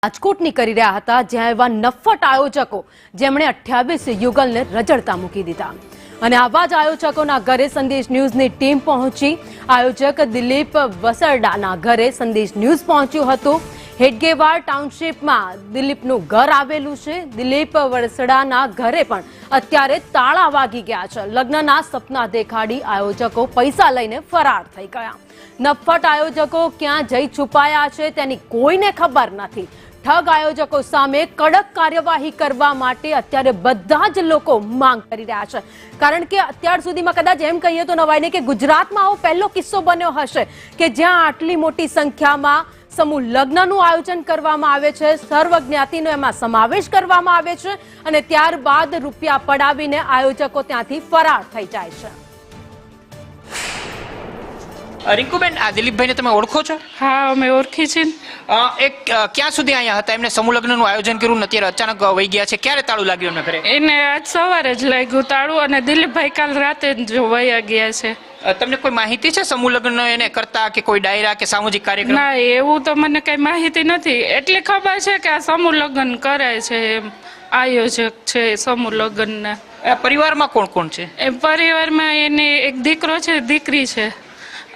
રાજકોટની કરી રહ્યા હતા, જ્યાં એવા નફ્ફટ આયોજકો જેમણે 28 યુગલને રજડતા મૂકી દીધા અને આવા જ આયોજકોના ઘરે સંદેશ ન્યૂઝની ટીમ પહોંચી। આયોજક દિલીપ વસરડાના ઘરે સંદેશ ન્યૂઝ પહોંચ્યું હતું। હેડગેવાડ ટાઉનશીપમાં દિલીપનું ઘર આવેલું છે। દિલીપ વસરડાના ઘરે પણ અત્યારે તાળા વાગી ગયા છે। લગ્નના સપના દેખાડી આયોજકો પૈસા લઈને ફરાર થઈ ગયા। નફ્ફટ આયોજકો ક્યાં જઈ છુપાયા છે તેની કોઈને ખબર નથી। ठग आयोजकों सामे कड़क कार्यवाही करवा माटे अत्यारे बधा ज लोको मांग करी रह्या छे, कारण के अत्यार सुधीमां कदाच एम कहीए तो नवाई ने के गुजरातमां आवो पहेलो किस्सो बन्यो हशे के ज्यां आटली मोटी संख्यामां समूह लग्ननुं आयोजन करवामां आवे छे, सर्व ज्ञातिनो एमां समावेश करवामां आवे छे अने त्यारबाद रूपिया पडावीने आयोजको त्यांथी फरार थई जाय छे। रिंकूबेन, आ दिलीपभाई ने तमे ओळखो छो? हाँ, अमे ओळखी छीए। एक क्या सुधी आया हता? एमने समूह लग्ननुं आयोजन कर्युं ने अत्यारे अचानक वही गया छे। क्यारे ताळुं लाग्युं एमने घरे? एने आज सवारे ज लाग्युं ताळुं अने दिलीपभाई काल राते ज वया गया छे। तमने कोई माहिती छे समूह लग्न एने करता के कोई डायरा के सामाजिक कार्यक्रम? ना, एवुं तो मने कई माहिती नथी। एटली खबर छे के आ समूह लग्न कराय छे, आयोजक छे समूह लग्नना। परिवारमां कोण कोण छे? ए परिवारमां एने एक दीकरो छे, दीकरी छे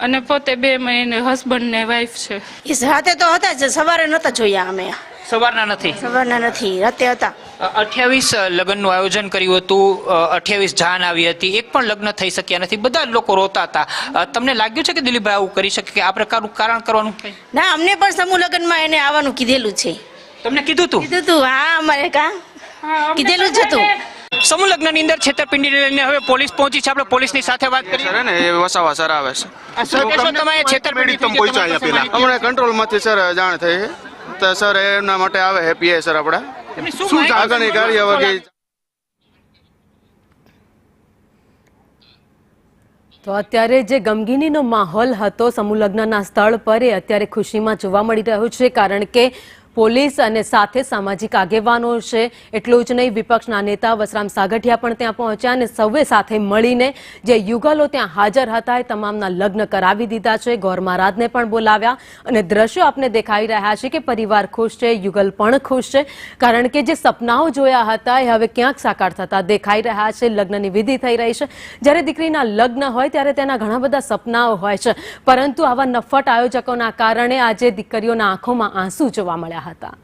અને પોતે બે મહિને હસબન્ડ ને વાઈફ છે। ઈ રાતે તો હતા જ, સવારે નતા જોયા અમે। સવારના નથી? સવારના નથી, રાતે હતા। 28 લગ્નનું આયોજન કર્યું હતું, 28 જાન આવી હતી, એક પણ લગ્ન થઈ શક્યા નથી, બધા લોકો રોતા હતા। તમને લાગ્યું છે કે દિલીપભાઈ આવું કરી શકે, કે આ પ્રકારનું કારણ કરવાનું? ના, અમને પણ સમૂહ લગ્નમાં એને આવવાનું કીધેલું છે। તમને કીધું હતું? કીધું તું, હા, અમારે કા કીધેલું જ હતું। સમૂહ લગ્નની અંદર છેતરપિંડી લઈને હવે પોલીસ પહોંચી છે। આપણે પોલીસની સાથે વાત કરીએ। સર ને એ વસાવા સર આવે છે। સર, કહેશો તમે છેતરપિંડી તમે પહોંચાડ્યા પહેલા અમને કંટ્રોલમાંથી સર જાણ થઈ તો સર એમના માટે આવે છે પીએ સર આપડા શું આગળની કાર્યવાહી। તો અત્યારે જે ગમગીનીનો માહોલ હતો સમૂહ લગ્નના સ્થળ પર એ અત્યારે ખુશીમાં જોવા મળી રહ્યો છે, કારણ કે પોલીસ અને સાથે સામાજિક આગેવાનો છે। એટલું જ નહીં, વિપક્ષના નેતા વસરામ સાગઠિયા પણ ત્યાં પહોંચ્યા અને સૌએ સાથે મળીને જે યુગલો ત્યાં હાજર હતા એ તમામના લગ્ન કરાવી દીધા છે। ગોર મહારાજને પણ બોલાવ્યા અને દ્રશ્યો આપને દેખાઈ રહ્યા છે કે પરિવાર ખુશ છે, યુગલ પણ ખુશ છે, કારણ કે જે સપનાઓ જોયા હતા એ હવે ક્યાંક સાકાર થતા દેખાઈ રહ્યા છે। લગ્નની વિધિ થઈ રહી છે। જ્યારે દીકરીના લગ્ન હોય ત્યારે તેના ઘણા બધા સપનાઓ હોય છે, પરંતુ આવા નફ્ફટ આયોજકોના કારણે આજે દીકરીઓના આંખોમાં આંસુ જોવા મળ્યા હતા।